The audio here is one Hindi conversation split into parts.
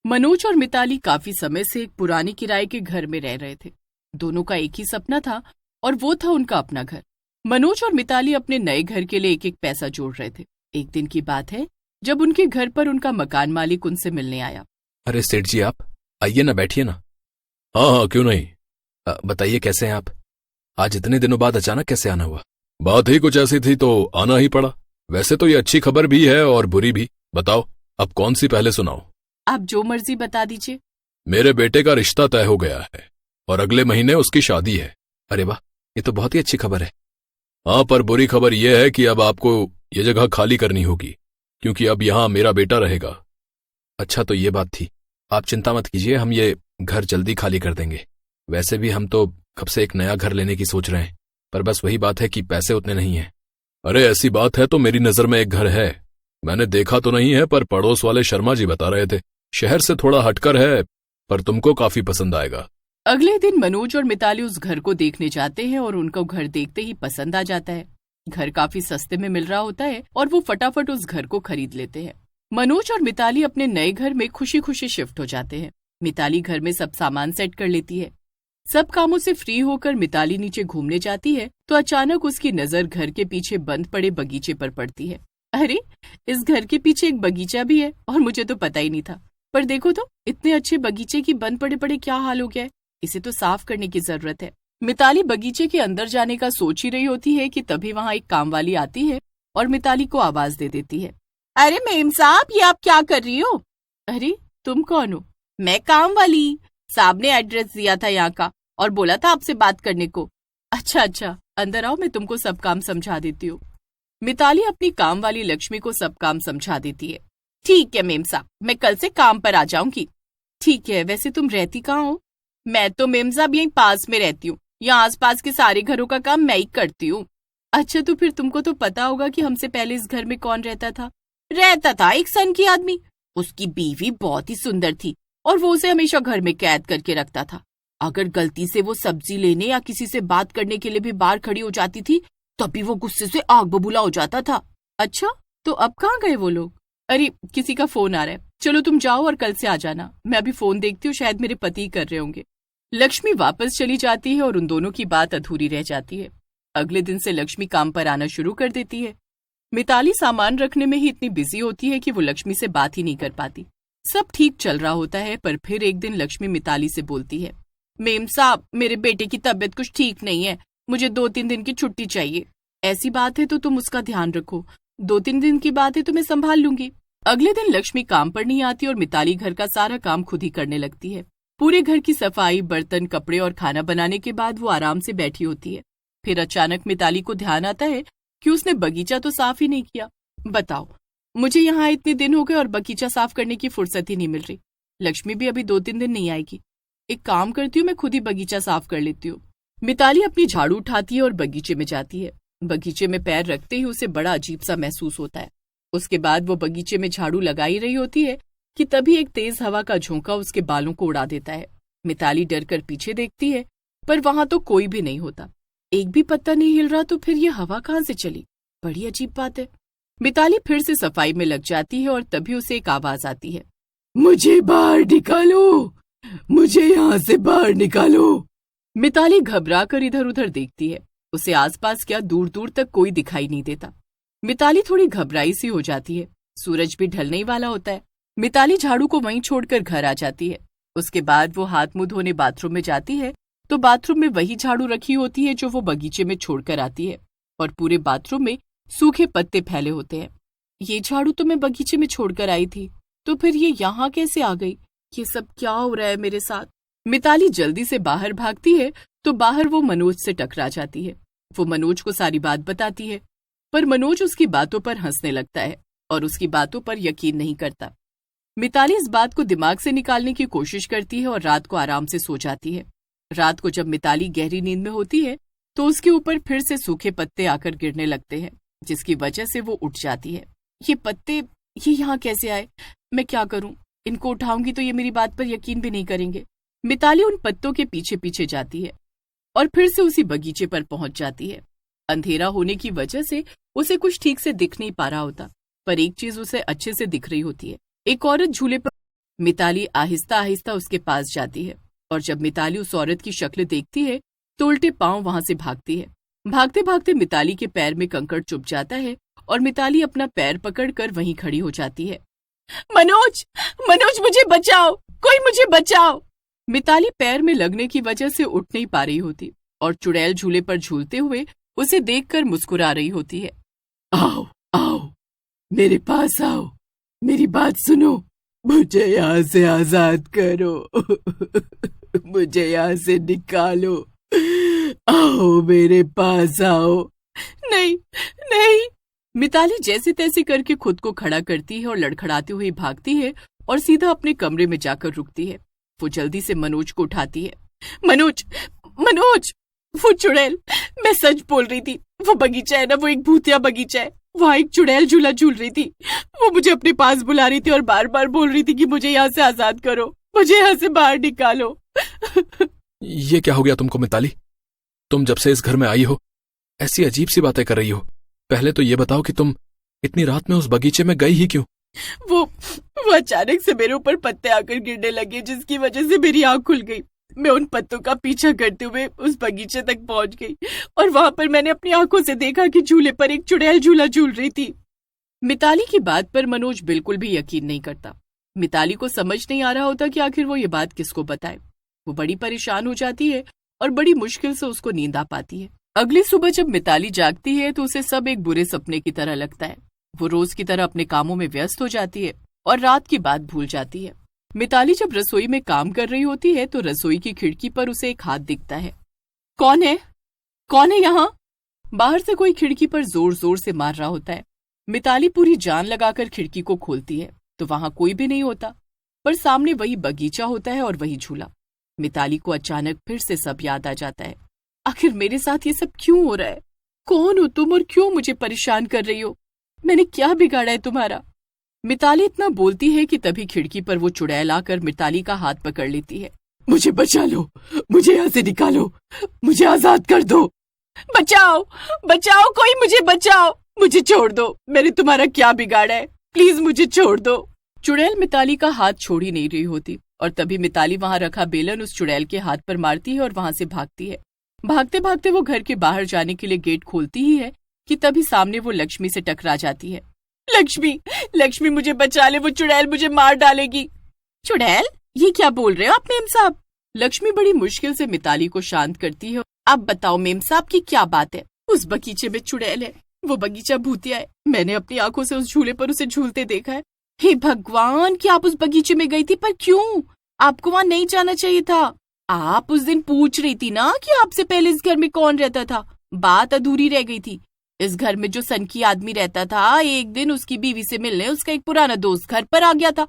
मनोज और मिताली काफी समय से एक पुराने किराए के घर में रह रहे थे। दोनों का एक ही सपना था और वो था उनका अपना घर। मनोज और मिताली अपने नए घर के लिए एक एक पैसा जोड़ रहे थे। एक दिन की बात है जब उनके घर पर उनका मकान मालिक उनसे मिलने आया। अरे सेठ जी, आप आइए ना, बैठिए ना। हाँ, क्यों नहीं। बताइए कैसे हैं आप? आज इतने दिनों बाद अचानक कैसे आना हुआ? बात ही कुछ ऐसी थी तो आना ही पड़ा। वैसे तो ये अच्छी खबर भी है और बुरी भी। बताओ अब कौन सी पहले सुनाओ? आप जो मर्जी बता दीजिए। मेरे बेटे का रिश्ता तय हो गया है और अगले महीने उसकी शादी है। अरे वाह, ये तो बहुत ही अच्छी खबर है। हाँ, पर बुरी खबर यह है कि अब आपको ये जगह खाली करनी होगी क्योंकि अब यहाँ मेरा बेटा रहेगा। अच्छा, तो ये बात थी। आप चिंता मत कीजिए, हम ये घर जल्दी खाली कर देंगे। वैसे भी हम तो कब से एक नया घर लेने की सोच रहे हैं, पर बस वही बात है कि पैसे उतने नहीं हैं। अरे ऐसी बात है तो मेरी नजर में एक घर है। मैंने देखा तो नहीं है, पर पड़ोस वाले शर्मा जी बता रहे थे। शहर से थोड़ा हटकर है, पर तुमको काफी पसंद आएगा। अगले दिन मनोज और मिताली उस घर को देखने जाते हैं और उनको घर देखते ही पसंद आ जाता है। घर काफी सस्ते में मिल रहा होता है और वो फटाफट उस घर को खरीद लेते हैं। मनोज और मिताली अपने नए घर में खुशी खुशी शिफ्ट हो जाते हैं। मिताली घर में सब सामान सेट कर लेती है। सब कामों से फ्री होकर मिताली नीचे घूमने जाती है तो अचानक उसकी नजर घर के पीछे बंद पड़े बगीचे पर पड़ती है। अरे, इस घर के पीछे एक बगीचा भी है और मुझे तो पता ही नहीं था। पर देखो तो, इतने अच्छे बगीचे की बंद पड़े पड़े क्या हाल हो गया है। इसे तो साफ करने की जरूरत है। मिताली बगीचे के अंदर जाने का सोच ही रही होती है कि तभी वहाँ एक कामवाली आती है और मिताली को आवाज दे देती है। अरे मेम साहब, ये आप क्या कर रही हो? अरे तुम कौन हो? मैं कामवाली। साहब ने एड्रेस दिया था यहाँ का और बोला था आपसे बात करने को। अच्छा, अंदर आओ, मैं तुमको सब काम समझा देती हूँ। मिताली अपनी काम वाली लक्ष्मी को सब काम समझा देती है। ठीक है मेम साहब, मैं कल से काम पर आ जाऊंगी। ठीक है, वैसे तुम रहती कहाँ हो? मैं तो मेम साहब यहीं पास में रहती हूँ। यहाँ आसपास के सारे घरों का काम मैं ही करती हूँ। अच्छा, तो फिर तुमको तो पता होगा कि हमसे पहले इस घर में कौन रहता था? रहता था एक सन की आदमी। उसकी बीवी बहुत ही सुंदर थी और वो उसे हमेशा घर में कैद करके रखता था। अगर गलती से वो सब्जी लेने या किसी से बात करने के लिए भी बाहर खड़ी हो जाती थी तभी वो गुस्से से आग बबूला हो जाता था। अच्छा, तो अब कहाँ गए वो लोग? अरे किसी का फोन आ रहा है, चलो तुम जाओ और कल से आ जाना। मैं अभी फोन देखती हूँ, शायद मेरे पति कर रहे होंगे। लक्ष्मी वापस चली जाती है और उन दोनों की बात अधूरी रह जाती है। अगले दिन से लक्ष्मी काम पर आना शुरू कर देती है। मिताली सामान रखने में ही इतनी बिजी होती है कि वो लक्ष्मी से बात ही नहीं कर पाती। सब ठीक चल रहा होता है, पर फिर एक दिन लक्ष्मी मिताली से बोलती है, मेम साहब, मेरे बेटे की तबीयत कुछ ठीक नहीं है, मुझे 2-3 दिन की छुट्टी चाहिए। ऐसी बात है तो तुम उसका ध्यान रखो, 2-3 दिन की बात है तो मैं संभाल लूंगी। अगले दिन लक्ष्मी काम पर नहीं आती और मिताली घर का सारा काम खुद ही करने लगती है। पूरे घर की सफाई, बर्तन, कपड़े और खाना बनाने के बाद वो आराम से बैठी होती है। फिर अचानक मिताली को ध्यान आता है कि उसने बगीचा तो साफ ही नहीं किया। बताओ, मुझे यहाँ इतने दिन हो गए और बगीचा साफ करने की फुर्सत ही नहीं मिल रही। लक्ष्मी भी अभी 2-3 दिन नहीं आएगी। एक काम करती हूँ, मैं खुद ही बगीचा साफ कर लेती हूँ। मिताली अपनी झाड़ू उठाती है और बगीचे में जाती है। बगीचे में पैर रखते ही उसे बड़ा अजीब सा महसूस होता है। उसके बाद वो बगीचे में झाड़ू लगा ही रही होती है कि तभी एक तेज हवा का झोंका उसके बालों को उड़ा देता है। मिताली डर कर पीछे देखती है, पर वहां तो कोई भी नहीं होता। एक भी पत्ता नहीं हिल रहा, तो फिर ये हवा कहाँ से चली? बड़ी अजीब बात है। मिताली फिर से सफाई में लग जाती है और तभी उसे एक आवाज आती है, मुझे बाहर निकालो, मुझे यहाँ से बाहर निकालो। मिताली घबरा कर इधर उधर देखती है। उसे आसपास क्या, दूर दूर तक कोई दिखाई नहीं देता। मिताली थोड़ी घबराई सी हो जाती है। सूरज भी ढलने ही वाला होता है। मिताली झाड़ू को वहीं छोड़कर घर आ जाती है। उसके बाद वो हाथ मुंह धोने बाथरूम में जाती है तो बाथरूम में वही झाड़ू रखी होती है जो वो बगीचे में छोड़कर आती है और पूरे बाथरूम में सूखे पत्ते फैले होते हैं। ये झाड़ू तो मैं बगीचे में छोड़कर आई थी, तो फिर ये यहाँ कैसे आ गई? ये सब क्या हो रहा है मेरे साथ? मिताली जल्दी से बाहर भागती है तो बाहर वो मनोज से टकरा जाती है। वो मनोज को सारी बात बताती है, पर मनोज उसकी बातों पर हंसने लगता है और उसकी बातों पर यकीन नहीं करता। मिताली इस बात को दिमाग से निकालने की कोशिश करती है और रात को आराम से सो जाती है। रात को जब मिताली गहरी नींद में होती है तो उसके ऊपर फिर से सूखे पत्ते आकर गिरने लगते हैं, जिसकी वजह से वो उठ जाती है। ये पत्ते, ये यहाँ कैसे आए? मैं क्या करूं? इनको उठाऊंगी तो ये मेरी बात पर यकीन भी नहीं करेंगे। मिताली उन पत्तों के पीछे पीछे जाती है और फिर से उसी बगीचे पर पहुंच जाती है। अंधेरा होने की वजह से उसे कुछ ठीक से दिख नहीं पा रहा होता, पर एक चीज उसे अच्छे से दिख रही होती है। एक औरत झूले पर मिताली आहिस्ता आहिस्ता उसके पास जाती है और जब मिताली उस औरत की शक्ल देखती है तो उल्टे पांव वहां से भागती है। भागते भागते मिताली के पैर में कंकड़ चुभ जाता है और मिताली अपना पैर पकड़कर वहीं खड़ी हो जाती है। मनोज, मनोज मुझे बचाओ, कोई मुझे बचाओ। मिताली पैर में लगने की वजह से उठ नहीं पा रही होती और चुड़ैल झूले पर झूलते हुए उसे देखकर मुस्कुरा रही होती है। आओ आओ, मेरे पास आओ, मेरी बात सुनो, मुझे यहाँ से आजाद करो, मुझे यहाँ से निकालो, आओ मेरे पास आओ। नहीं नहीं। मिताली जैसे तैसे करके खुद को खड़ा करती है और लड़खड़ाती हुई भागती है और सीधा अपने कमरे में जाकर रुकती है। वो जल्दी से मनोज को उठाती है। मनोज, मनोज, वो चुड़ैल, मैं सच बोल रही थी, वो बगीचा है ना, वो एक भूतिया बगीचा है, वहाँ एक चुड़ैल झूला झूल रही थी, वो मुझे अपने पास बुला रही थी और बार बार बोल रही थी कि मुझे यहाँ से आजाद करो, मुझे यहाँ से बाहर निकालो। ये क्या हो गया तुमको मिताली? तुम जब से इस घर में आई हो ऐसी अजीब सी बातें कर रही हो। पहले तो ये बताओ कि तुम इतनी रात में उस बगीचे में गई ही क्यों? वो अचानक से मेरे ऊपर पत्ते आकर गिरने लगे, जिसकी वजह से मेरी आंख खुल गई। मैं उन पत्तों का पीछा करते हुए उस बगीचे तक पहुंच गई और वहां पर मैंने अपनी आंखों से देखा कि झूले पर एक चुड़ैल झूला झूल रही थी। मिताली की बात पर मनोज बिल्कुल भी यकीन नहीं करता। मिताली को समझ नहीं आ रहा होता कि आखिर वो ये बात किसको बताए। वो बड़ी परेशान हो जाती है और बड़ी मुश्किल से उसको नींद आ पाती है। अगली सुबह जब मिताली जागती है तो उसे सब एक बुरे सपने की तरह लगता है। वो रोज की तरह अपने कामों में व्यस्त हो जाती है और रात की बात भूल जाती है। मिताली जब रसोई में काम कर रही होती है तो रसोई की खिड़की पर उसे एक हाथ दिखता है। कौन है? कौन है यहाँ? बाहर से कोई खिड़की पर जोर जोर से मार रहा होता है। मिताली पूरी जान लगाकर खिड़की को खोलती है तो वहां कोई भी नहीं होता, पर सामने वही बगीचा होता है और वही झूला। मिताली को अचानक फिर से सब याद आ जाता है। आखिर मेरे साथ ये सब क्यों हो रहा है? कौन हो तुम और क्यों मुझे परेशान कर रही हो? मैंने क्या बिगाड़ा है तुम्हारा? मिताली इतना बोलती है कि तभी खिड़की पर वो चुड़ैल आकर मिताली का हाथ पकड़ लेती है। मुझे बचा लो, मुझे यहाँ से निकालो, मुझे आजाद कर दो, बचाओ बचाओ, कोई मुझे बचाओ, मुझे छोड़ दो, मैंने तुम्हारा क्या बिगाड़ा है, प्लीज मुझे छोड़ दो। चुड़ैल मिताली का हाथ छोड़ ही नहीं रही होती और तभी मिताली वहां रखा बेलन उस चुड़ैल के हाथ पर मारती है और वहां से भागती है। भागते भागते वो घर के बाहर जाने के लिए गेट खोलती ही है कि तभी सामने वो लक्ष्मी से टकरा जाती है। लक्ष्मी, लक्ष्मी मुझे बचा ले, वो चुड़ैल मुझे मार डालेगी। चुड़ैल, ये क्या बोल रहे हो आप मेम साहब? लक्ष्मी बड़ी मुश्किल से मिताली को शांत करती है। अब बताओ मेम साहब की क्या बात है? उस बगीचे में चुड़ैल है, वो बगीचा भूतिया है, मैंने अपनी आंखों से उस झूले पर उसे झूलते देखा है। हे भगवान, कि आप उस बगीचे में गई थी, पर क्यों? आपको वहां नहीं जाना चाहिए था। आप उस दिन पूछ रही थी ना कि आपसे पहले इस घर में कौन रहता था। बात अधूरी रह गई थी। इस घर में जो सनकी आदमी रहता था, एक दिन उसकी बीवी से मिलने उसका एक पुराना दोस्त घर पर आ गया था।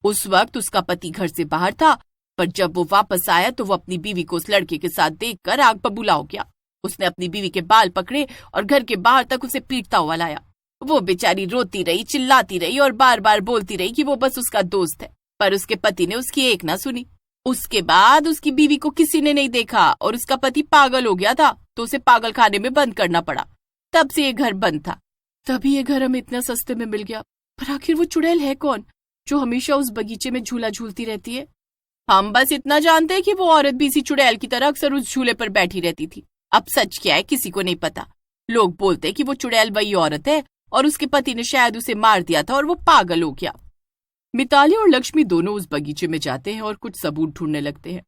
उस वक्त उसका पति घर से बाहर था, पर जब वो वापस आया तो वो अपनी बीवी को उस लड़के के साथ देखकर आग बबूला हो गया। उसने अपनी बीवी के बाल पकड़े और घर के बाहर तक उसे पीटता हुआ लाया। वो बेचारी रोती रही, चिल्लाती रही और बार बार बोलती रही कि वो बस उसका दोस्त है, पर उसके पति ने उसकी एक ना सुनी। उसके बाद उसकी बीवी को किसी ने नहीं देखा और उसका पति पागल हो गया था तो उसे पागल खाने में बंद करना पड़ा। तब से ये घर बंद था। तभी ये घर हमें इतना सस्ते में मिल गया। पर आखिर वो चुड़ैल है कौन जो हमेशा उस बगीचे में झूला झूलती रहती है? हम बस इतना जानते हैं कि वो औरत भी इसी चुड़ैल की तरह अक्सर उस झूले पर बैठी रहती थी। अब सच क्या है किसी को नहीं पता। लोग बोलते हैं कि वो चुड़ैल वही औरत है और उसके पति ने शायद उसे मार दिया था और वो पागल हो गया। मिताली और लक्ष्मी दोनों उस बगीचे में जाते हैं और कुछ सबूत ढूंढने लगते हैं।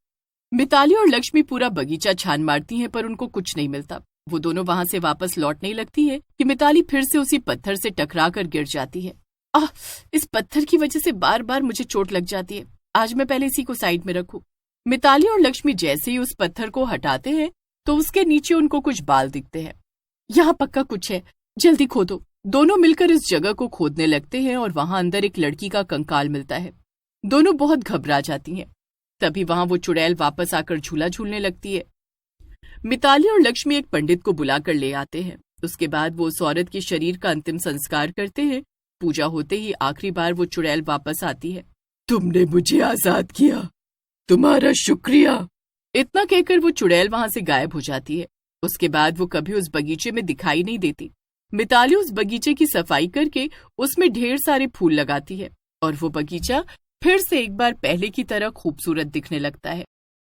मिताली और लक्ष्मी पूरा बगीचा छान मारती हैं पर उनको कुछ नहीं मिलता। वो दोनों वहां से वापस लौटने ही लगती है कि मिताली फिर से उसी पत्थर से टकरा कर गिर जाती है। इस पत्थर की वजह से बार बार मुझे चोट लग जाती है। आज मैं पहले इसी को साइड में रखूं। मिताली और लक्ष्मी जैसे ही उस पत्थर को हटाते हैं तो उसके नीचे उनको कुछ बाल दिखते हैं। यहाँ पक्का कुछ है, जल्दी खोदो। दोनों मिलकर इस जगह को खोदने लगते हैं और वहां अंदर एक लड़की का कंकाल मिलता है। दोनों बहुत घबरा जाती हैं। तभी वहां वो चुड़ैल वापस आकर झूला झूलने लगती है। मिताली और लक्ष्मी एक पंडित को बुलाकर ले आते हैं। उसके बाद वो उस औरत के शरीर का अंतिम संस्कार करते हैं। पूजा होते ही आखिरी बार वो चुड़ैल वापस आती है। तुमने मुझे आजाद किया, तुम्हारा शुक्रिया। इतना कहकर वो चुड़ैल वहां से गायब हो जाती है। उसके बाद वो कभी उस बगीचे में दिखाई नहीं देती। मिताली उस बगीचे की सफाई करके उसमें ढेर सारे फूल लगाती है और वो बगीचा फिर से एक बार पहले की तरह खूबसूरत दिखने लगता है।